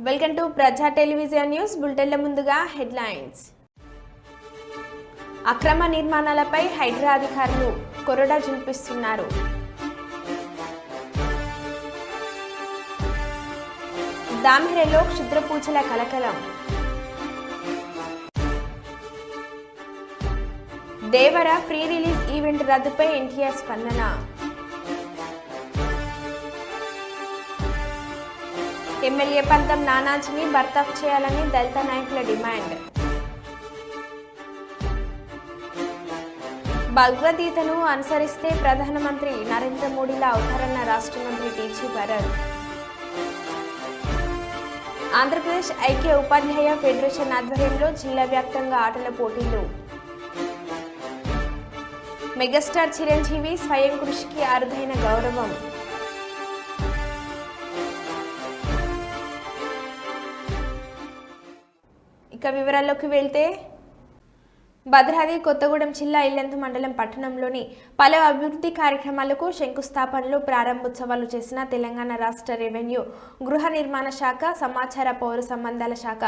Welcome to ప్రజా television news బులెటిన్ల ముందుగా headlines. అక్రమ నిర్మాణాలపై హైడ్రా అధికారులు కొరడా జుల్పిస్తున్నారు. దామిరెలో క్షుద్ర పూజల కలకలం. దేవర ప్రీ రిలీజ్ ఈవెంట్ రద్దుపై ఎన్టీఆర్ స్పందన. ఎమ్మెల్యే పంతం నానాజీని బర్తరఫ్ చేయాలని దళిత నాయకుల డిమాండ్. భగవద్గీతను అనుసరిస్తే ప్రధానమంత్రి నరేంద్ర మోడీలా అవుతారన్న రాష్ట్ర మంత్రి టీజీ భరత్. ఆంధ్రప్రదేశ్ ఐక్య ఉపాధ్యాయ ఫెడరేషన్ ఆధ్వర్యంలో జిల్లా వ్యాప్తంగా ఆటల పోటీలు. మెగాస్టార్ చిరంజీవి స్వయం కృషికి అరుదైన గౌరవం. ఇక వివరాల్లోకి వెళ్తే భద్రాద్రి కొత్తగూడెం జిల్లా ఇల్లందు మండలం పట్టణంలోని పలు అభివృద్ధి కార్యక్రమాలకు శంకుస్థాపనలు ప్రారంభోత్సవాలు చేసిన తెలంగాణ రాష్ట్ర రెవెన్యూ గృహ నిర్మాణ శాఖ సమాచార పౌర సంబంధాల శాఖ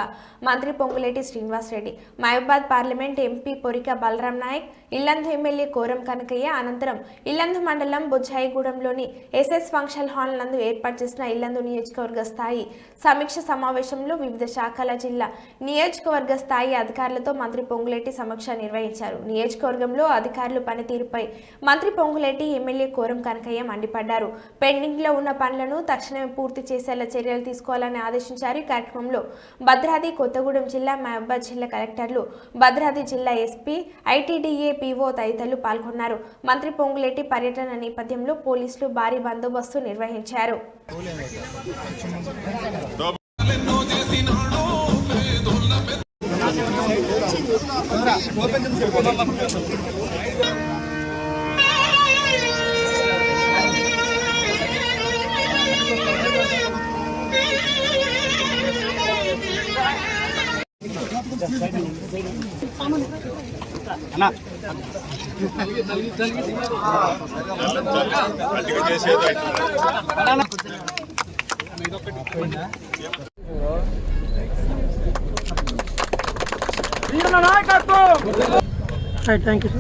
మంత్రి Ponguleti Srinivasareddy. Mahabubabad parliament MP Porika Balaram Naik, Yellandu MLA Koram Kanakaiah అనంతరం ఇల్లందు మండలం బుజ్జాయిగూడెంలోని ఎస్ఎస్ ఫంక్షన్ హాల్ నందు ఏర్పాటు చేసిన ఇల్లందు నియోజకవర్గ స్థాయి సమీక్ష సమావేశంలో వివిధ శాఖల జిల్లా నియోజకవర్గ స్థాయి అధికారులతో మంత్రి పొంగులేటి సమీక్ష నిర్వహించారు. నియోజకవర్గంలో అధికారుల పనితీరుపై మంత్రి పొంగులేటి, ఎమ్మెల్యే కోరం కనకయ్య మండిపడ్డారు. పెండింగ్ లో ఉన్న పనులను తక్షణమే పూర్తి చేసేలా చర్యలు తీసుకోవాలని ఆదేశించారు. ఈ కార్యక్రమంలో భద్రాద్రి కొత్తగూడెం జిల్లా, మహబూబాద్ జిల్లా కలెక్టర్లు, భద్రాద్రి జిల్లా ఎస్పీ, ఐటీడీఏ పీఓ తదితరులు పాల్గొన్నారు. మంత్రి పొంగులేటి పర్యటన నేపథ్యంలో పోలీసులు భారీ బందోబస్తు నిర్వహించారు.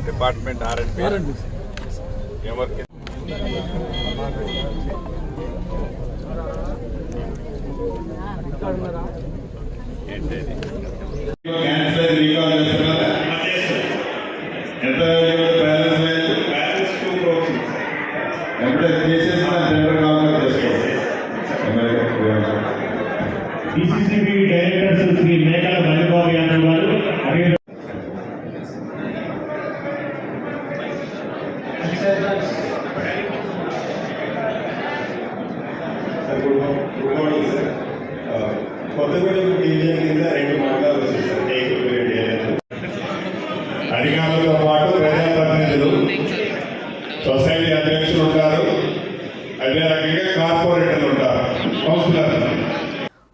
డిపార్ట్మెంట్ ఆర్ఎండ్బి DCCB డైరెక్టర్ శ్రీ మేకల మల్లిబాబు యాదవ్ గారు కొత్తగూడెం డివిజన్ కింద 2 మండలాలు వచ్చాయి సార్. అధికారులతో పాటు ప్రజాప్రతినిధులు, సొసైటీ అధ్యక్షులు ఉంటారు, అదే రకంగా కార్పొరేటర్లు ఉంటారు, కౌన్సిలర్.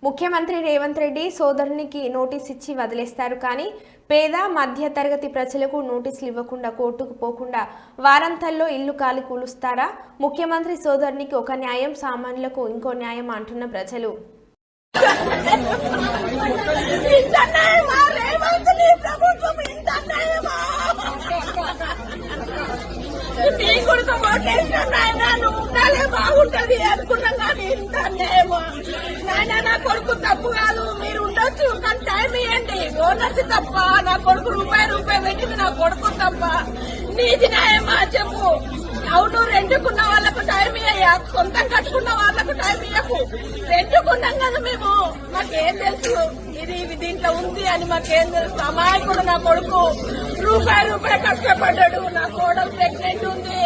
ముఖ్యమంత్రి రేవంత్ రెడ్డి సోదరునికి నోటీస్ ఇచ్చి వదిలేస్తారు, కానీ పేద మధ్య తరగతి ప్రజలకు నోటీసులు ఇవ్వకుండా కోర్టుకు పోకుండా వారాంతాల్లో ఇల్లు కాలి కూలుస్తారా? ముఖ్యమంత్రి సోదరునికి ఒక న్యాయం, సామాన్యులకు ఇంకో న్యాయం అంటున్న ప్రజలు. బాగుంటది అనుకున్నాం కానీ ఇంత అన్యాయమా నాయన? నా కొడుకు తప్పు కాదు, మీరు ఉండొచ్చు కానీ టైం ఇవ్వండి. ఓనర్స్ తప్ప, నా కొడుకు రూపాయి పెట్టింది నా కొడుకు తప్ప. నీది న్యాయమా చెప్పు? అవును, రెండుకున్న వాళ్ళకు టైం ఇయ్యా, సొంతం కట్టుకున్న వాళ్ళకు టైం ఇయ్యకు. రెండుకున్నాం కదా మేము, మాకేం తెలుసు ఇది దీంట్లో ఉంది అని మాకేం తెలుసు? అమాయకుడు నా కొడుకు రూపాయి కష్టపడ్డాడు. నా కోడలు ప్రెగ్నెంట్ ఉంది,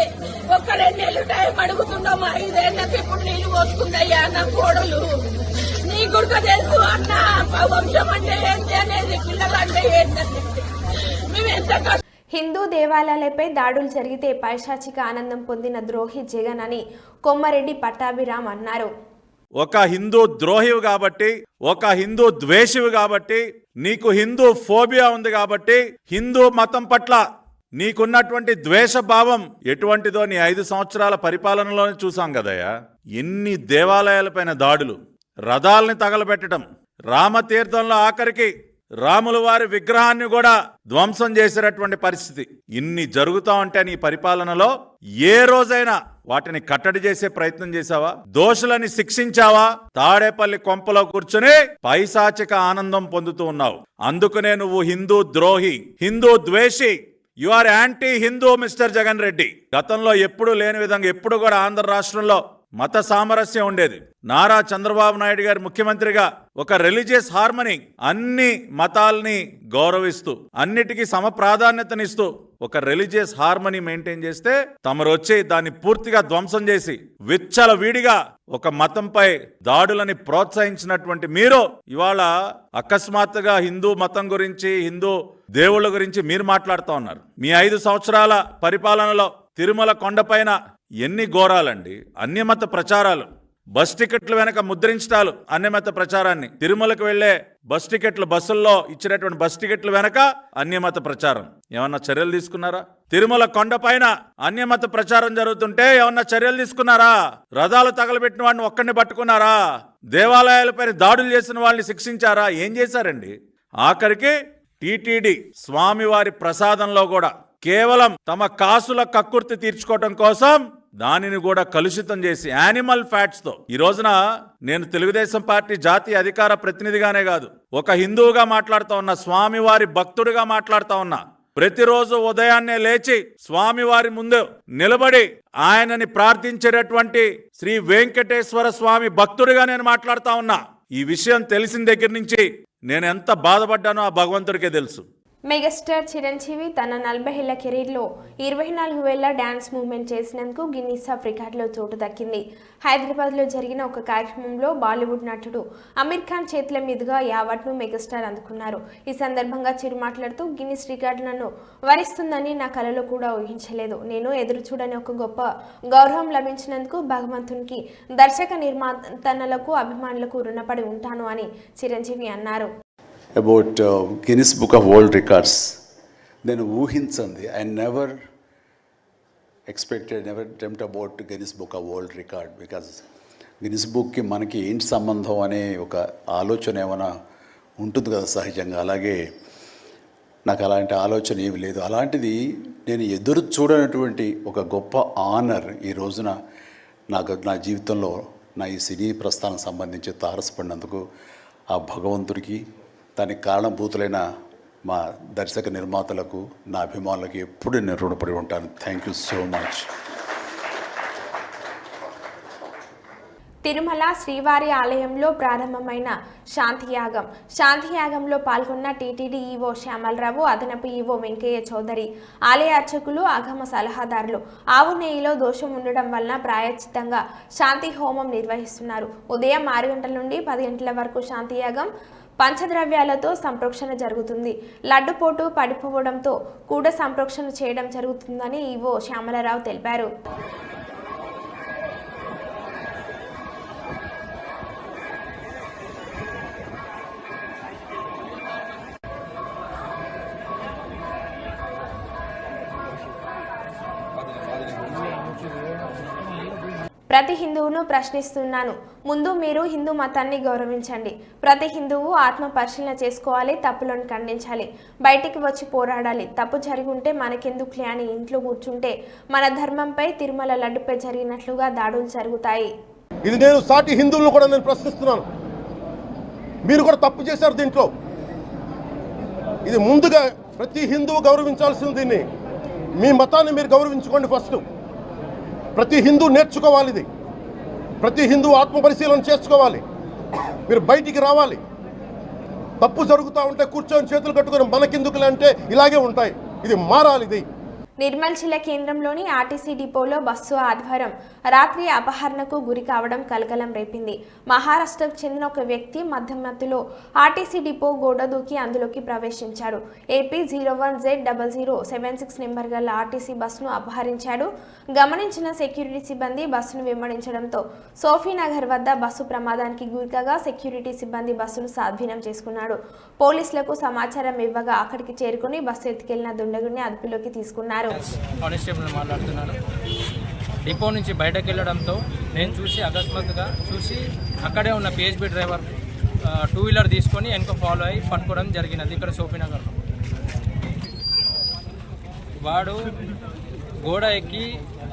ఒక్క 2 నెలలు టైం అడుగుతున్నాము. 5 ఏళ్ళకి ఇప్పుడు నీళ్లు పోసుకుందయ్యా నా కోడలు. నీ గుడిక తెలుసు అన్న, వంశం అంటే ఏంటి అనేది, పిల్లలు అంటే ఏంటనేది. మేము ఎంత హిందూ దేవాలయాలపై దాడులు జరిగితే పైశాచిక ఆనందం పొందిన ద్రోహి జగన్ అని కొమ్మారెడ్డి పట్టాభిరామ్ అన్నారు. ఒక హిందూ ద్రోహివి కాబట్టి, ఒక హిందూ ద్వేషివి కాబట్టి, నీకు హిందూ ఫోబియా ఉంది కాబట్టి, హిందూ మతం పట్ల నీకున్నటువంటి ద్వేష భావం ఎటువంటిదో నీ 5 సంవత్సరాల పరిపాలనలోనే చూసాం కదయ్యా. ఎన్ని దేవాలయాలపైన దాడులు, రథాలని తగలబెట్టడం, రామతీర్థంలో ఆఖరికి రాముల వారి విగ్రహాన్ని కూడా ధ్వంసం చేసేటటువంటి పరిస్థితి. ఇన్ని జరుగుతా ఉంటే నీ పరిపాలనలో ఏ రోజైనా వాటిని కట్టడి చేసే ప్రయత్నం చేశావా? దోషులని శిక్షించావా? తాడేపల్లి కొంపలో కూర్చుని పైశాచిక ఆనందం పొందుతూ ఉన్నావు. అందుకనే నువ్వు హిందూ ద్రోహి, హిందూ ద్వేషి, you are anti Hindu mister Jagan Reddy. గతంలో ఎప్పుడూ లేని విధంగా ఎప్పుడు కూడా ఆంధ్ర రాష్ట్రంలో మత సామరస్యం ఉండేది. నారా చంద్రబాబు నాయుడు గారు ముఖ్యమంత్రిగా ఒక రిలీజియస్ హార్మనీ, అన్ని మతాల్ని గౌరవిస్తూ అన్నిటికీ సమ ప్రాధాన్యతనిస్తూ ఒక రిలీజియస్ హార్మనీ మెయింటైన్ చేస్తే తమరు వచ్చి దాన్ని పూర్తిగా ధ్వంసం చేసి విచ్చల వీడిగా ఒక మతంపై దాడులని ప్రోత్సహించినటువంటి మీరు ఇవాళ అకస్మాత్తుగా హిందూ మతం గురించి, హిందూ దేవుళ్ళ గురించి మీరు మాట్లాడుతూ ఉన్నారు. మీ 5 సంవత్సరాల పరిపాలనలో తిరుమల కొండపైన ఎన్ని ఘోరాలండి. అన్యమత ప్రచారాలు, బస్ టికెట్లు వెనక ముద్రించడాలు, అన్యమత ప్రచారాన్ని, తిరుమలకు వెళ్లే బస్ టికెట్లు, బస్సుల్లో ఇచ్చినటువంటి బస్ టికెట్లు వెనక అన్యమత ప్రచారం. ఏమన్నా చర్యలు తీసుకున్నారా? తిరుమల కొండపైన అన్యమత ప్రచారం జరుగుతుంటే ఏమన్నా చర్యలు తీసుకున్నారా? రథాలు తగలబెట్టిన వాడిని ఒక్కడిని పట్టుకున్నారా? దేవాలయాలపైన దాడులు చేసిన వాళ్ళని శిక్షించారా? ఏం చేశారండి? ఆఖరికి టీటీడీ స్వామివారి ప్రసాదంలో కూడా కేవలం తమ కాసుల కక్కుర్తి తీర్చుకోవటం కోసం దానిని కూడా కలుషితం చేసి యానిమల్ ఫ్యాట్స్ తో ఈ రోజున నేను తెలుగుదేశం పార్టీ జాతీయ అధికార ప్రతినిధిగానే కాదు, ఒక హిందువుగా మాట్లాడుతూ ఉన్నా, స్వామివారి భక్తుడిగా మాట్లాడుతూ ఉన్నా. ప్రతిరోజు ఉదయాన్నే లేచి స్వామివారి ముందు నిలబడి ఆయనని ప్రార్థించేటటువంటి శ్రీ వెంకటేశ్వర స్వామి భక్తుడిగా నేను మాట్లాడుతూ ఉన్నా. ఈ విషయం తెలిసిన దగ్గర నుంచి నేను ఎంత బాధపడ్డానో ఆ భగవంతుడికే తెలుసు. మెగాస్టార్ చిరంజీవి తన 40 ఏళ్ల కెరీర్లో 24 వేల డ్యాన్స్ మూవ్మెంట్ చేసినందుకు గిన్నిస్ ఆఫ్ రికార్డులో చోటు దక్కింది. హైదరాబాద్లో జరిగిన ఒక కార్యక్రమంలో బాలీవుడ్ నటుడు అమీర్ ఖాన్ చేతుల మీదుగా ఈ అవార్డును మెగాస్టార్ అందుకున్నారు. ఈ సందర్భంగా చిరు మాట్లాడుతూ, గిన్నిస్ రికార్డు నన్ను వరిస్తుందని నా కలలో కూడా ఊహించలేదు. నేను ఎదురు చూడని ఒక గొప్ప గౌరవం లభించినందుకు భగవంతునికి, దర్శక నిర్మాతలకు, అభిమానులకు రుణపడి ఉంటాను అని చిరంజీవి అన్నారు. About Guinness Book of World Records. నేను ఊహించింది, I never expected, never dreamt about Guinness Book of World Record, because Guinness Bookకి మనకి ఏంటి సంబంధం అనే ఒక ఆలోచన ఏమైనా ఉంటుంది కదా సహజంగా. అలాగే నాకు అలాంటి ఆలోచన ఏమి లేదు. అలాంటిది నేను ఎదురు చూడనటువంటి ఒక గొప్ప ఆనర్ ఈ రోజున నాకు నా జీవితంలో నా ఈ సినీ ప్రస్థానం సంబంధించి తారసపడినందుకు ఆ భగవంతుడికి, దానికి కారణభూతులైన మా దర్శక నిర్మాతలకు, నా అభిమానులకు ఎప్పుడు నేను రుణపడి ఉంటాను. Thank you so much. Tirumala శ్రీవారి ఆలయంలో ప్రారంభమైన శాంతియాగంలో పాల్గొన్న టీటీడీ ఈవో శ్యామలరావు, అదనపు ఈవో వెంకయ్య చౌదరి, ఆలయ అర్చకులు, ఆగమ సలహాదారులు ఆవు నెయ్యిలో దోషం ఉండడం వలన ప్రాయశ్చిత్తంగా శాంతి హోమం నిర్వహిస్తున్నారు. ఉదయం 6 గంటల నుండి 10 గంటల వరకు శాంతియాగం పంచద్రవ్యాలతో సంప్రోక్షణ జరుగుతుంది. లడ్డుపోటు పడిపోవడంతో కూడా సంప్రోక్షణ చేయడం జరుగుతుందని ఈవో శ్యామలరావు తెలిపారు. ప్రతి హిందువును ప్రశ్నిస్తున్నాను, ముందు మీరు హిందూ మతాన్ని గౌరవించండి. ప్రతి హిందువు ఆత్మ పరిశీలన చేసుకోవాలి, తప్పులను ఖండించాలి, బయటికి వచ్చి పోరాడాలి. తప్పు జరిగి ఉంటే మనకెందుకులే అని ఇంట్లో కూర్చుంటే మన ధర్మంపై, తిరుమల లడ్డుపై జరిగినట్లుగా దాడులు జరుగుతాయి. ఇది నేను సాటి హిందువులను కూడా నేను ప్రశ్నిస్తున్నాను. మీరు కూడా తప్పు చేశారు దీంట్లో. ఇది ముందుగా ప్రతి హిందువు గౌరవించాల్సింది. దీన్ని మీ మతాన్ని మీరు గౌరవించుకోండి ఫస్ట్. ప్రతి హిందూ నేర్చుకోవాలి ఇది. ప్రతి హిందూ ఆత్మపరిశీలన చేసుకోవాలి. మీరు బయటికి రావాలి. తప్పు జరుగుతూ ఉంటే కూర్చొని చేతులు కట్టుకొని మనకెందుకులే అంటే ఇలాగే ఉంటాయి. ఇది మారాలి. ఇది నిర్మల్ జిల్లా కేంద్రంలోని ఆర్టీసీ డిపోలో బస్సు ఆదివారం రాత్రి అపహరణకు గురి కావడం కలకలం రేపింది. మహారాష్ట్రకు చెందిన ఒక వ్యక్తి మధ్యమధ్యలో ఆర్టీసీ డిపో గోడ దూకి అందులోకి ప్రవేశించాడు. AP 01Z0076 నెంబర్ గల ఆర్టీసీ బస్సును అపహరించాడు. గమనించిన సెక్యూరిటీ సిబ్బంది బస్సును వెంబడించడంతో సోఫీనగర్ వద్ద బస్సు ప్రమాదానికి గురికాగా సెక్యూరిటీ సిబ్బంది బస్సును స్వాధీనం చేసుకున్నాడు. పోలీసులకు సమాచారం ఇవ్వగా అక్కడికి చేరుకుని బస్సు ఎత్తుకెళ్లిన దుండగుడిని అదుపులోకి తీసుకున్నారు. కానిస్టేబుల్ మాట్లాడుతున్నాను. డిపో నుంచి బయటకు వెళ్ళడంతో నేను అకస్మాత్తుగా చూసి అక్కడే ఉన్న PHB డ్రైవర్ 2 వీలర్ తీసుకొని వెనక ఫాలో అయ్యి పట్టుకోవడం జరిగినది ఇక్కడ సోఫీనగర్లో. వాడు గోడ ఎక్కి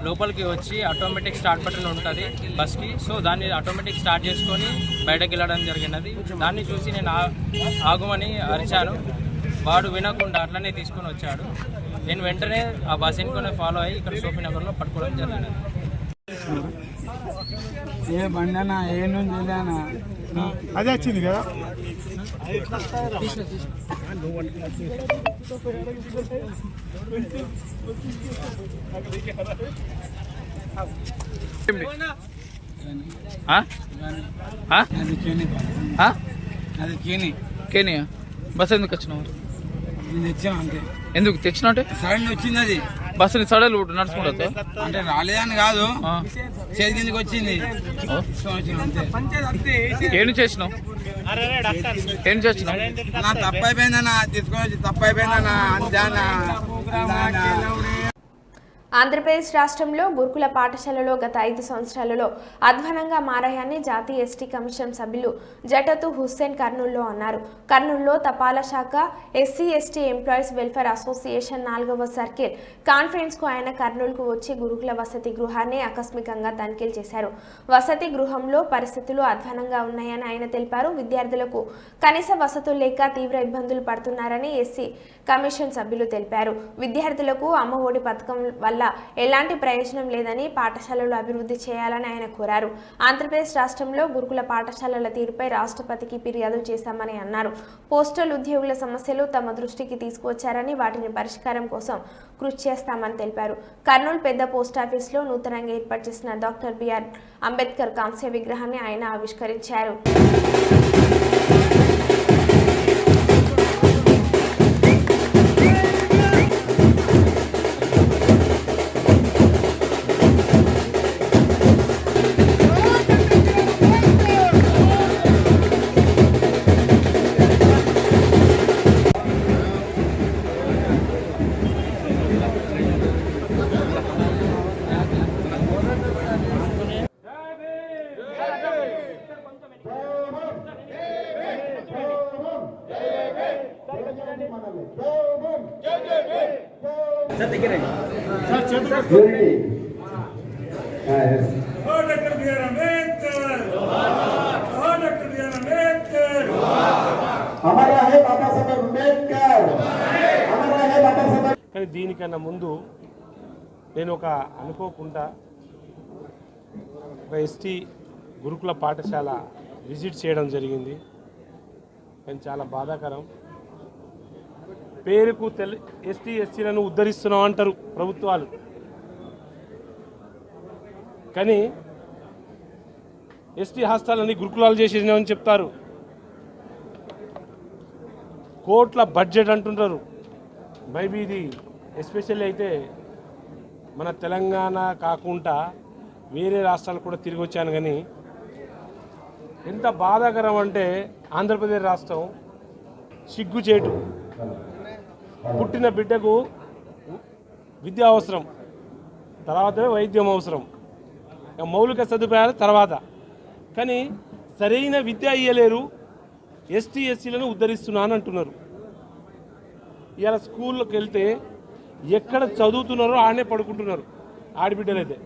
లోపలికి వచ్చి ఆటోమేటిక్ స్టార్ట్ బటన్ ఉంటుంది బస్కి. సో దాన్ని ఆటోమేటిక్ స్టార్ట్ చేసుకొని బయటకు వెళ్ళడం జరిగినది. దాన్ని చూసి నేను ఆగుమని అరిచాను. వాడు వినకుండా అట్లనే తీసుకొని వచ్చాడు. నేను వెంటనే ఆ బస్ ఎన్నుకొని ఫాలో అయ్యి ఇక్కడ సోఫీనగర్లో పట్టుకోవడం జరిగినది. ఏ బండనా ఏ నుంచి అదే వచ్చింది కదా. అది కేని కేనియా బస్ ఎందుకు వచ్చినావు? నేను తెచ్చాను అంతే. ఎందుకు తెచ్చినావు అంటే సడన్ వచ్చింది అది బస్సుని సడలు నడుచుకుంటా అంటే రాలేదని కాదు, చేతి కిందకి వచ్చింది అంతే. ఏం చేసినావు? ఏం చేసినావు? నా తప్పు అయిపోయిందన్నా, తీసుకొని వచ్చి తప్పు అయిపోయిందన్నా అంతే. ఆంధ్రప్రదేశ్ రాష్ట్రంలో గురుకుల పాఠశాలలో గత 5 సంవత్సరాలలో అధ్వానంగా మారాయని జాతీయ ఎస్టీ కమిషన్ సభ్యులు జటతు హుస్సేన్ కర్నూలులో అన్నారు. కర్నూలులో తపాలా శాఖ SC ST employees welfare association 4వ సర్కిల్ కాన్ఫరెన్స్కు ఆయన కర్నూలుకు వచ్చి గురుకుల వసతి గృహాన్ని ఆకస్మికంగా తనిఖీలు చేశారు. వసతి గృహంలో పరిస్థితులు అధ్వానంగా ఉన్నాయని ఆయన తెలిపారు. విద్యార్థులకు కనీస వసతులు లేక తీవ్ర ఇబ్బందులు పడుతున్నారని ఎస్సీ కమిషన్ సభ్యులు తెలిపారు. విద్యార్థులకు అమ్మ ఒడి పథకం వల్ల ఎలాంటి ప్రయోజనం లేదని పాఠశాలలు అభివృద్ధి చేయాలని ఆయన కోరారు. ఆంధ్రప్రదేశ్ రాష్ట్రంలో గురుకుల పాఠశాలల తీరుపై రాష్ట్రపతికి ఫిర్యాదు చేశామని అన్నారు. పోస్టల్ ఉద్యోగుల సమస్యలు తమ దృష్టికి తీసుకువచ్చారని వాటిని పరిష్కారం కోసం కృషి చేస్తామని తెలిపారు. కర్నూలు పెద్ద పోస్టాఫీసులో నూతనంగా ఏర్పాటు చేసిన డాక్టర్ బిఆర్ అంబేద్కర్ కాంస్య విగ్రహాన్ని ఆయన ఆవిష్కరించారు. కానీ దీనికన్నా ముందు నేను అనుకోకుండా ఒక ఎస్టీ గురుకుల పాఠశాల విజిట్ చేయడం జరిగింది. కానీ చాలా బాధాకరం. పేరుకు ఎస్టీ ఎస్సీలను ఉద్ధరిస్తున్నాం అంటారు ప్రభుత్వాలు, కానీ ఎస్టీ హాస్టల్ని గురుకులాలు చేసేసినామని చెప్తారు. కోట్ల బడ్జెట్ అంటుంటారు. మేబీ ఇది ఎస్పెషల్లీ అయితే మన తెలంగాణ కాకుండా వేరే రాష్ట్రాలు కూడా తిరిగి వచ్చాను. కానీ ఎంత బాధాకరం అంటే ఆంధ్రప్రదేశ్ రాష్ట్రం సిగ్గుచేటు. పుట్టిన బిడ్డకు విద్య అవసరం, తర్వాత వైద్యం అవసరం, మౌలిక సదుపాయాలు తర్వాత. కానీ సరైన విద్య ఇయ్యలేరు. ఎస్టీ ఎస్సీలను ఉద్ధరిస్తున్నాను అంటున్నారు. ఇలా స్కూల్లోకి వెళ్తే ఎక్కడ చదువుతున్నారో ఆడనే పడుకుంటున్నారు ఆడబిడ్డలు అయితే.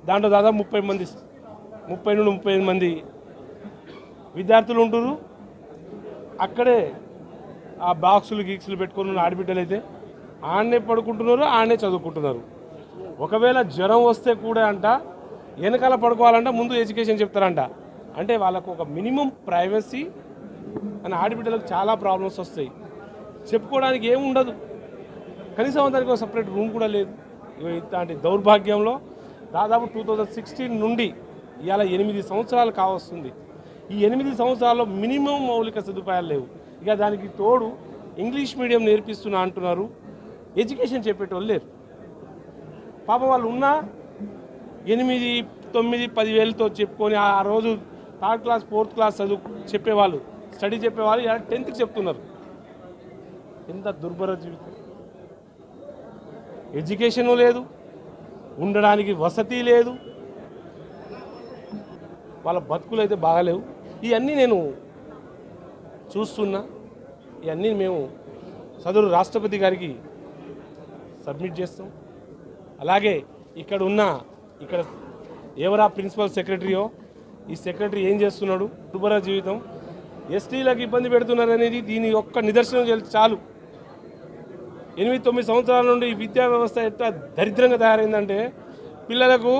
దాంట్లో దాదాపు 30 నుండి 35 మంది విద్యార్థులు ఉంటారు. అక్కడే ఆ బాక్సులు గీక్సులు పెట్టుకుని ఉన్న ఆడబిడ్డలు అయితే ఆడనే పడుకుంటున్నారు, ఆడనే చదువుకుంటున్నారు. ఒకవేళ జ్వరం వస్తే కూడా అంట వెనకాల పడుకోవాలంట, ముందు ఎడ్యుకేషన్ చెప్తారంట. అంటే వాళ్ళకు ఒక మినిమం ప్రైవసీ అని ఆడబిడ్డలకు చాలా ప్రాబ్లమ్స్ వస్తాయి. చెప్పుకోవడానికి ఏముండదు. కనీసం దానికి ఒక సపరేట్ రూమ్ కూడా లేదు. ఇట్లాంటి దౌర్భాగ్యంలో దాదాపు 2016 నుండి ఇవాళ 8 సంవత్సరాలు కావస్తుంది. ఈ 8 సంవత్సరాల్లో మినిమం మౌలిక సదుపాయాలు లేవు. ఇక దానికి తోడు ఇంగ్లీష్ మీడియం నేర్పిస్తున్నా అంటున్నారు, ఎడ్యుకేషన్ చెప్పేటోళ్ళు లేరు. పాపం వాళ్ళు ఉన్నా 8, 9, 10 వేలతో చెప్పుకొని ఆ రోజు 3rd క్లాస్ 4th క్లాస్ చదువు చెప్పేవాళ్ళు, స్టడీ చెప్పేవాళ్ళు ఇలా 10th చెప్తున్నారు. ఎంత దుర్భర జీవితం. ఎడ్యుకేషను లేదు, ఉండడానికి వసతి లేదు, వాళ్ళ బతుకులు అయితే బాగాలేవు. ఇవన్నీ నేను చూస్తున్నా. ఇవన్నీ మేము సదరు రాష్ట్రపతి గారికి సబ్మిట్ చేస్తాం. అలాగే ఇక్కడ ఎవరా ప్రిన్సిపల్ సెక్రటరీయో ఈ సెక్రటరీ ఏం చేస్తున్నాడు, దుర్భర జీవితం, ఎస్టీలకు ఇబ్బంది పెడుతున్నారు అనేది దీని యొక్క నిదర్శనం చాలు. 8-9 సంవత్సరాల నుండి ఈ విద్యా వ్యవస్థ ఎంత దరిద్రంగా తయారైందంటే పిల్లలకు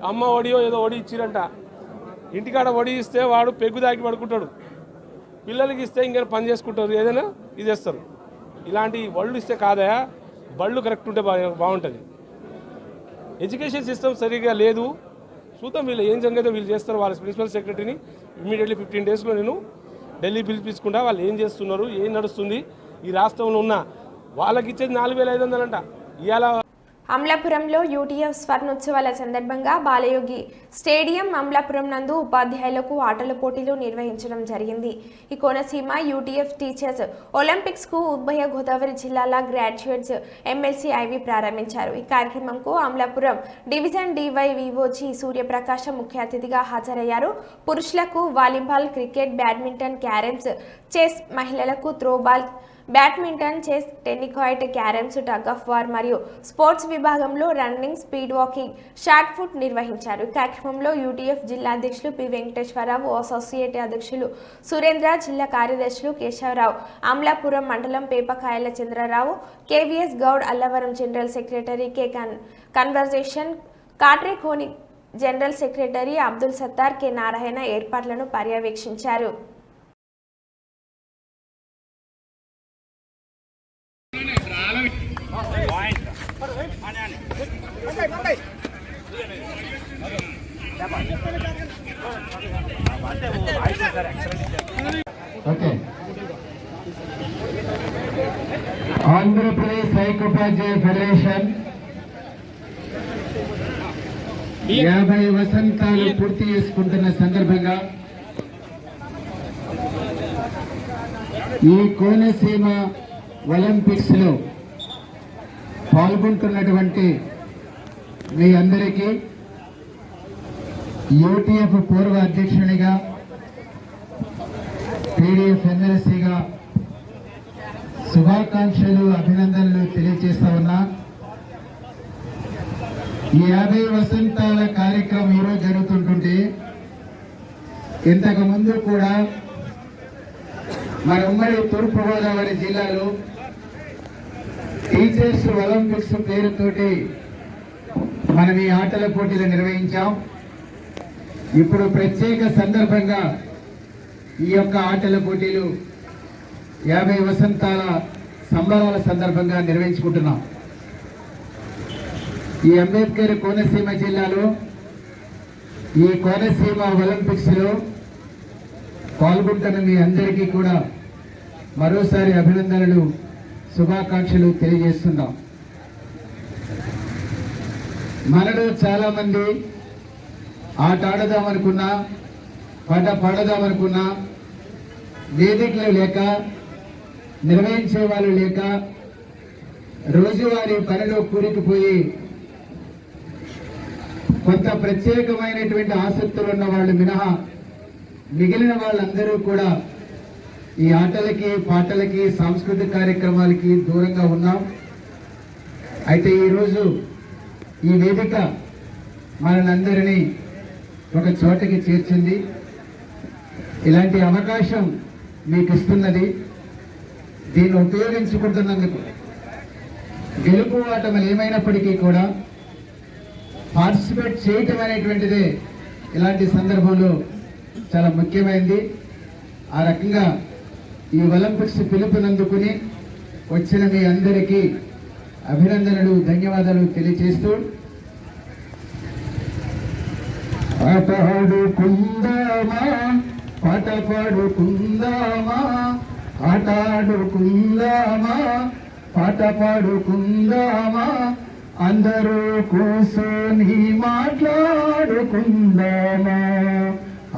అమ్మ ఒడియో ఏదో ఒడి ఇచ్చిరంట, ఇంటికాడ ఒడి ఇస్తే వాడు పెగ్గు దాకి పడుకుంటాడు, పిల్లలకి ఇస్తే ఇంకా పని చేసుకుంటారు, ఏదైనా ఇది చేస్తారు. ఇలాంటి బళ్ళు ఇస్తే కాదా, బళ్ళు కరెక్ట్ ఉంటే బాగుంటుంది. ఎడ్యుకేషన్ సిస్టమ్ సరిగ్గా లేదు. చూద్దాం వీళ్ళు ఏం సంగతి వీళ్ళు చేస్తారు. వాళ్ళ ప్రిన్సిపల్ సెక్రటరీని ఇమీడియట్లీ 15 డేస్లో నేను ఢిల్లీ పిలిపించుకుంటా. వాళ్ళు ఏం చేస్తున్నారు, ఏం నడుస్తుంది, ఈ రాష్ట్రంలో ఉన్న వాళ్ళకి ఇచ్చేది 4500 అంట. ఇవాళ అమలాపురంలో యూటీఎఫ్ స్వర్ణోత్సవాల సందర్భంగా బాలయోగి స్టేడియం అమలాపురం నందు ఉపాధ్యాయులకు ఆటల పోటీలు నిర్వహించడం జరిగింది. ఈ కోనసీమ యూటీఎఫ్ టీచర్స్ ఒలింపిక్స్ కు ఉభయ గోదావరి జిల్లాల గ్రాడ్యుయేట్స్ ఎమ్మెల్సీ ఐవి ప్రారంభించారు. ఈ కార్యక్రమంకు అమలాపురం డివిజన్ డివైవిఓజీ సూర్యప్రకాశం ముఖ్య అతిథిగా హాజరయ్యారు. పురుషులకు volleyball, cricket, badminton, carroms, chess, మహిళలకు throwball, badminton, chess, tenniquoit, carroms, tug of war మరియు స్పోర్ట్స్ విభాగంలో running, speed walking, shot put నిర్వహించారు. ఈ కార్యక్రమంలో యూటీఎఫ్ జిల్లా అధ్యక్షులు పి వెంకటేశ్వరరావు, అసోసియేట్ అధ్యక్షులు సురేంద్ర, జిల్లా కార్యదర్శులు కేశవరావు, అమలాపురం మండలం Pepakayala Chandrarao, KVS Goud, Allavaram general secretary K కన్వర్జేషన్, Katrekoni general secretary Abdul Sattar, K Narayana ఏర్పాట్లను పర్యవేక్షించారు. ఆంధ్రప్రదేశ్ ఐక్యోపాధ్యాయ ఫెడరేషన్ 50 వసంతాలు పూర్తి చేసుకుంటున్న సందర్భంగా ఈ కోనసీమ ఒలింపిక్స్ లో పాల్గొంటున్నటువంటి మీ అందరికీ యూటీఎఫ్ పూర్వ అధ్యక్షునిగా, టీడీఎఫ్ ఎమ్మెల్సీగా శుభాకాంక్షలు, అభినందనలు తెలియజేస్తా ఉన్నా. ఈ 50 వసంతాల కార్యక్రమం ఈరోజు జరుగుతుంటుంటే ఇంతకు ముందు కూడా మన ఉమ్మడి తూర్పుగోదావరి జిల్లాలో టీచర్స్ ఒలింపిక్స్ పేరుతోటి మనం ఈ ఆటల పోటీలు నిర్వహించాం. ఇప్పుడు ప్రత్యేక సందర్భంగా ఈ యొక్క ఆటల పోటీలు 50 వసంతాల సంబరాల సందర్భంగా నిర్వహించుకుంటున్నాం. ఈ అంబేద్కర్ కోనసీమ జిల్లాలో ఈ కోనసీమ ఒలింపిక్స్ లో పాల్గొంటున్న మీ అందరికీ కూడా మరోసారి అభినందనలు, శుభాకాంక్షలు తెలియజేస్తున్నాం. మనలో చాలా మంది ఆట ఆడదామనుకున్నా, పాట పాడదామనుకున్నా వేదికలు లేక, నిర్వహించే వాళ్ళు లేక, రోజువారీ పనిలో కూరుకుపోయి కొంత ప్రత్యేకమైనటువంటి ఆసక్తులు ఉన్న వాళ్ళు మినహా మిగిలిన వాళ్ళందరూ కూడా ఈ ఆటలకి, పాటలకి, సాంస్కృతిక కార్యక్రమాలకి దూరంగా ఉన్నాం. అయితే ఈరోజు ఈ వేదిక మనందరినీ ఒక చోటకి చేర్చింది. ఇలాంటి అవకాశం మీకు ఇస్తున్నది. దీన్ని ఉపయోగించుకుంటున్నందుకు గెలుపు ఓటములు ఏమైనప్పటికీ కూడా పార్టిసిపేట్ చేయటం అనేటువంటిదే ఇలాంటి సందర్భంలో చాలా ముఖ్యమైనది. ఆ రకంగా ఈ ఒలింపిక్స్ పిలుపునందుకుని వచ్చిన మీ అందరికీ అభినందనలు, ధన్యవాదాలు తెలియజేస్తూ ఆట ఆడుకుందామా, పాట పాడుకుందామా, ఆట ఆడుకుందామా, పాట పాడుకుందామా, అందరూ కూర్చొని మాట్లాడుకుందామా,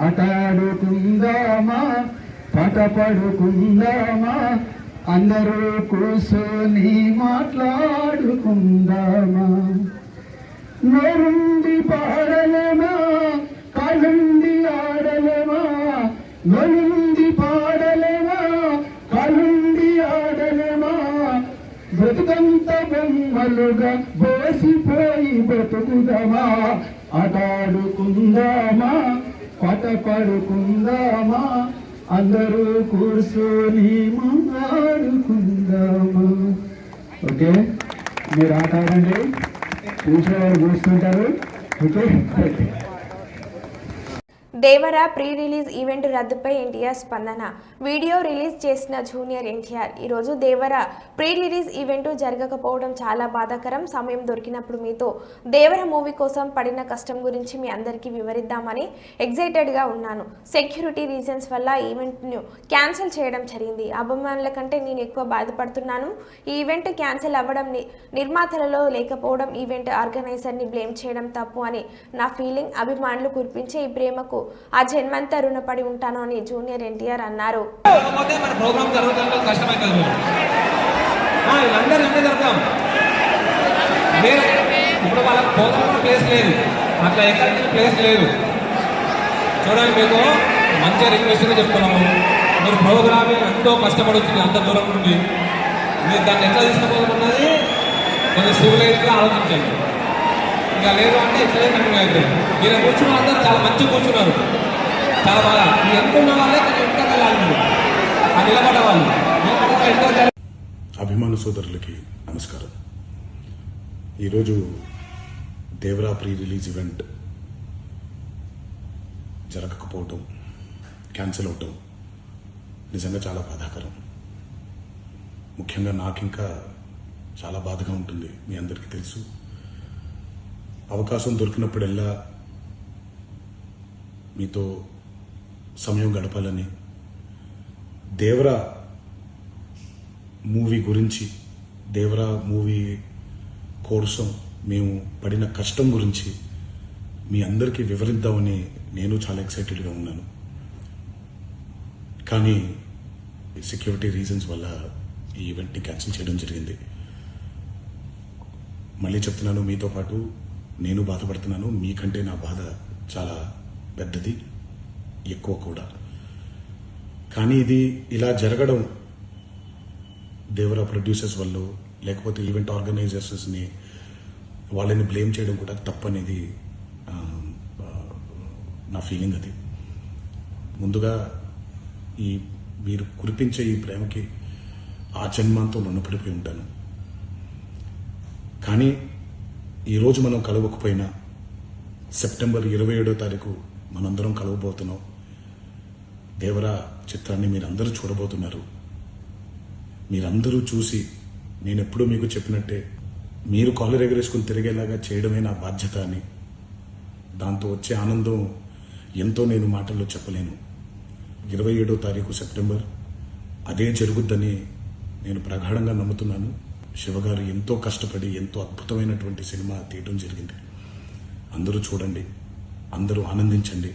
ఆట ఆడుకుందామా, పాట పాడుకుందామా, అందరూ కూర్చొని మాట్లాడుకుందామా. నోరుండి పాడలేమా, కాళ్ళుండి ఆడలేమా, నలుండి పాడలేమా కలుండి ఆడలేమా బ్రతుకంత బొమ్మలుగా బోసిపోయి బ్రతుకుదామా ఆటాడుకుందామా పాట పాడుకుందామా అందరూ కూర్చొని మాట్లాడుకుందామా. ఓకే, మీరు ఆట ఆడండి, చూసేవాళ్ళు కూర్చుంటారు. ఓకే, దేవర ప్రీ రిలీజ్ ఈవెంట్ రద్దుపై ఎన్టీఆర్ స్పందన. వీడియో రిలీజ్ చేసిన జూనియర్ ఎన్టీఆర్, ఈరోజు దేవర ప్రీ రిలీజ్ ఈవెంట్ జరగకపోవడం చాలా బాధాకరం. సమయం దొరికినప్పుడు మీతో దేవర మూవీ కోసం పడిన కష్టం గురించి మీ అందరికీ వివరిద్దామని ఎగ్జైటెడ్గా ఉన్నాను. సెక్యూరిటీ రీజన్స్ వల్ల ఈవెంట్ను క్యాన్సిల్ చేయడం జరిగింది. అభిమానుల కంటే నేను ఎక్కువ బాధపడుతున్నాను. ఈ ఈవెంట్ క్యాన్సిల్ అవ్వడం నిర్మాతలలో లేకపోవడం, ఈవెంట్ ఆర్గనైజర్ని బ్లేమ్ చేయడం తప్పు అని నా ఫీలింగ్. అభిమానులు కురిపించే ఈ ప్రేమకు ఆ జన్మంతా రుణపడి ఉంటాను అని జూనియర్ ఎన్టీఆర్ అన్నారు. ఇప్పుడు వాళ్ళకి పోతాం ప్లేస్ లేదు, అట్లా ఎక్కడికి ప్లేస్ లేదు. చూడండి, మీకు మంచిగా రిక్వెస్ట్గా చెప్తున్నాము, మీరు ప్రోగ్రామింగ్ ఎంతో కష్టపడుతుంది అంత దూరం నుండి, మీరు దాన్ని ఎట్లా తీసుకుపోతున్నది కొంచెం సివిలైజ్గా ఆలోచించండి. ఇక లేదు అంటే ఇట్లనే కంటిన్యూ అవుతుంది. మీరు కూర్చున్న అందరూ చాలా మంచిగా కూర్చున్నారు, చాలా బాగా. మీరు ఎంత ఉన్న వాళ్ళే కొంచెం ఇంకా వెళ్ళాలి, మీరు ఆ నిలబడ్డ వాళ్ళు. అభిమాన సోదరులకి నమస్కారం. ఈరోజు దేవరా ప్రీ రిలీజ్ ఈవెంట్ జరగకపోవటం, క్యాన్సిల్ అవటం నిజంగా చాలా బాధాకరం. ముఖ్యంగా నాకు ఇంకా చాలా బాధగా ఉంటుంది. మీ అందరికీ తెలుసు, అవకాశం దొరికినప్పుడల్లా మీతో సమయం గడపాలని, దేవరా మూవీ గురించి, దేవరా మూవీ కోసం మేము పడిన కష్టం గురించి మీ అందరికీ వివరిద్దామని నేను చాలా ఎక్సైటెడ్గా ఉన్నాను. కానీ సెక్యూరిటీ రీజన్స్ వల్ల ఈ ఈవెంట్ని క్యాన్సిల్ చేయడం జరిగింది. మళ్ళీ చెప్తున్నాను, మీతో పాటు నేను బాధపడుతున్నాను. మీకంటే నా బాధ చాలా పెద్దది, ఎక్కువ కూడా. కానీ ఇది ఇలా జరగడం దేవరా ప్రొడ్యూసర్స్ వల్ల, లేకపోతే ఈవెంట్ ఆర్గనైజర్స్ని వాళ్ళని బ్లేమ్ చేయడం కూడా తప్పనేది నా ఫీలింగ్. అది ముందుగా ఈ మీరు కురిపించే ఈ ప్రేమకి ఆ జన్మంతో రుణపడిపోయి ఉంటాను. కానీ ఈరోజు మనం కలవకపోయినా సెప్టెంబర్ 27వ తారీఖు మనందరం కలవబోతున్నాం. దేవరా చిత్రాన్ని మీరందరూ చూడబోతున్నారు. మీరందరూ చూసి, నేను ఎప్పుడూ మీకు చెప్పినట్టే, మీరు కాలర్ ఎగరేసుకుని తిరిగేలాగా చేయడమే నా బాధ్యత అని, దాంతో వచ్చే ఆనందం ఎంతో నేను మాటల్లో చెప్పలేను. 27వ తారీఖు సెప్టెంబర్ అదే జరుగుద్దని నేను ప్రగాఢంగా నమ్ముతున్నాను. శివగారు ఎంతో కష్టపడి ఎంతో అద్భుతమైనటువంటి సినిమా తీయడం జరిగింది. అందరూ చూడండి, అందరూ ఆనందించండి.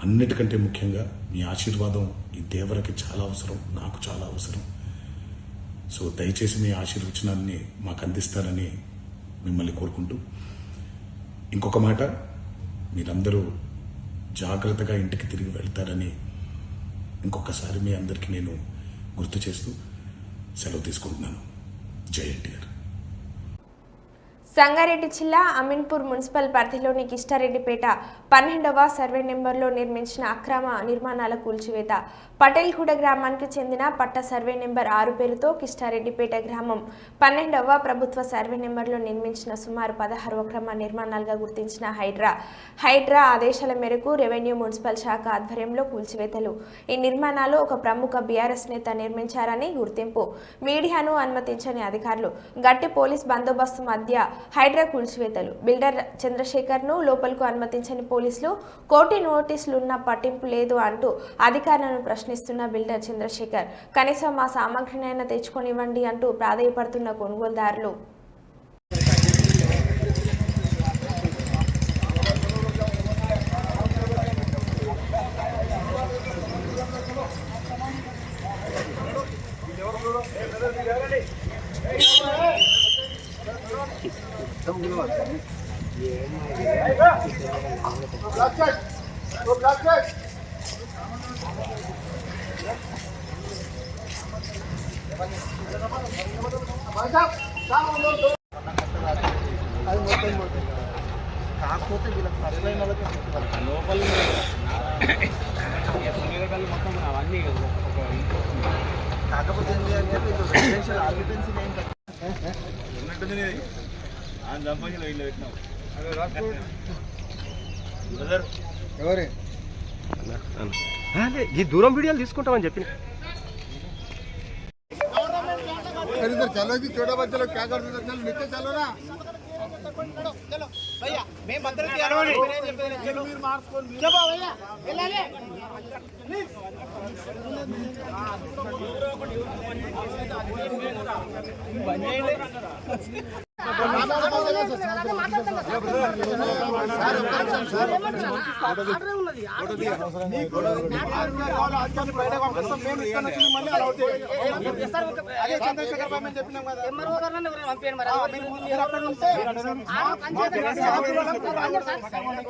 అన్నిటికంటే ముఖ్యంగా మీ ఆశీర్వాదం ఈ దేవరకి చాలా అవసరం, నాకు చాలా అవసరం. సో దయచేసి మీ ఆశీర్వచనాన్ని మాకు అందిస్తారని మిమ్మల్ని కోరుకుంటూ, ఇంకొక మాట, మీరందరూ జాగ్రత్తగా ఇంటికి తిరిగి వెళ్తారని ఇంకొకసారి మీ అందరికీ నేను గుర్తు చేస్తూ సెలవు తీసుకుంటున్నాను. జై ఎన్టీఆర్. సంగారెడ్డి జిల్లా అమీన్పూర్ మున్సిపల్ పరిధిలోని కిష్టారెడ్డిపేట 12వ సర్వే నెంబర్లో నిర్మించిన అక్రమ నిర్మాణాల కూల్చివేత. పటేల్గూడ గ్రామానికి చెందిన పట్ట సర్వే నెంబర్ 6 పేరుతో కిష్టారెడ్డిపేట గ్రామం 12వ ప్రభుత్వ సర్వే నెంబర్లో నిర్మించిన సుమారు 16 అక్రమ నిర్మాణాలుగా గుర్తించిన హైడ్రా ఆదేశాల మేరకు రెవెన్యూ మున్సిపల్ శాఖ ఆధ్వర్యంలో కూల్చివేతలు. ఈ నిర్మాణాలు ఒక ప్రముఖ బీఆర్ఎస్ నేత నిర్మించారని గుర్తింపు. మీడియాను అనుమతించని అధికారులు, గట్టి పోలీస్ బందోబస్తు మధ్య హైడ్రా కూల్చివేతలు. బిల్డర్ చంద్రశేఖర్ను లోపలకు అనుమతించని పోలీసులు, కోర్టు నోటీసులున్న పట్టింపు లేదు అంటూ అధికారులను ప్రశ్నిస్తున్న బిల్డర్ చంద్రశేఖర్, కనీసం మా సామగ్రినైనా తెచ్చుకొనివ్వండి అంటూ ప్రాధేయపడుతున్న కొనుగోలుదారులు. గోడగల్లు మొత్తం అవన్నీ కాకపోతే ఎవరే ఈ దూరం వీడియోలు తీసుకుంటామని చెప్పి चलो जी छोटा बच्चा लोग क्या करते चलो नीचे चलो ना भैया मैं मंदिर की अरवणी चलो भैया ले प्लीज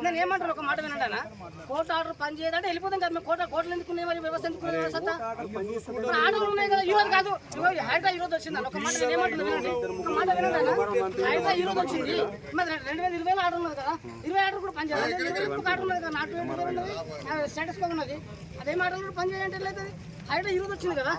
నేను ఏమంటారు ఒక మాట వినండి అన్న కోర్టు ఆర్డర్ పని చేయదంటే వెళ్ళిపోతాం కదా కోర్టులు ఎందుకునే మరి వ్యవస్థ ఎందుకు ఆర్డర్లు ఉన్నాయి కదా ఈరోజు కాదు హైడ్రా ఈరోజు వచ్చింది ఒక మాట నేను ఏమంటున్నా వినండి ఒక మాట వినండి అన్న హైడ్రా ఈరోజు వచ్చింది మరి 2020 ఆర్డర్ ఉన్నది కదా 20 ఆర్డర్ కూడా పని చేయాలి 20 ఆర్డర్ ఉన్నది కదా నాకు 20 ఉన్నది స్టేటస్ కో ఉన్నది అదే ఆర్డర్ కూడా పని చేయాలంటే లేదు హైడ్రా ఈరోజు వచ్చింది కదా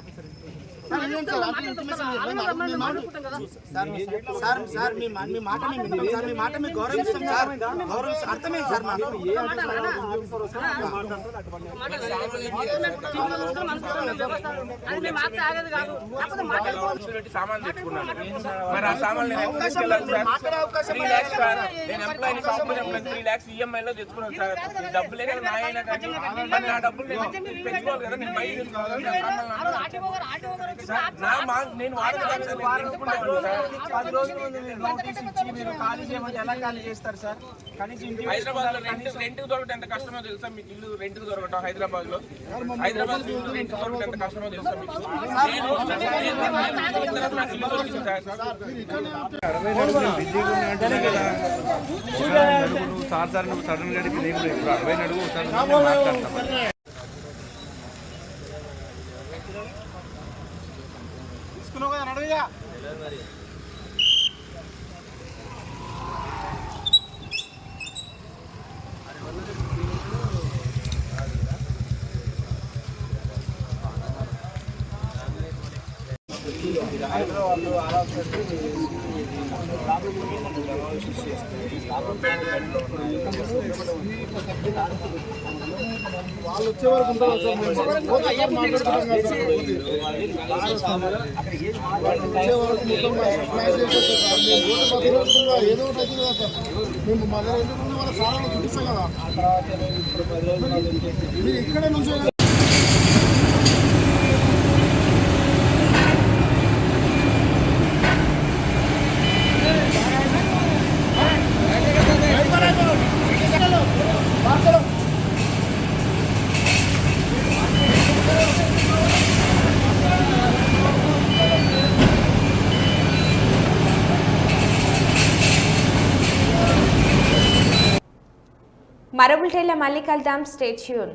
సామాన్ తెచ్చుకున్నాను మరి ఆ సామాన్ నేను 3 lakhs EMI లో తెచ్చుకున్నాను సార్ డబ్బులే కదా నా అయినా కానీ నా డబ్బులు నేను పెంచుకోవాలి కదా నేను బయట నేను హైదరాబాద్ లో రెంట్ దొరకటం ఎంత కష్టమో తెలుసా మీకు ఇల్లు రెంట్ దొరకటం హైదరాబాద్ లో రెంట్ దొరకటం ఎంత కష్టమో తెలుసా మీకు సార్ నువ్వు సడన్ గా అడిగి నేను ఇప్పుడు 60 అడుగు మాట్లాడతాను వాళ్ళు వచ్చే వరకు ఉంటారు ఏదో ఒకటి కదా సార్ మేము మా దగ్గర ఎందుకు వాళ్ళ సారాలు చూపిస్తాం కదా మీరు ఇక్కడే నుంచి మరో బులెటిన్లో మళ్ళీ కలుద్దాం. Stay tune.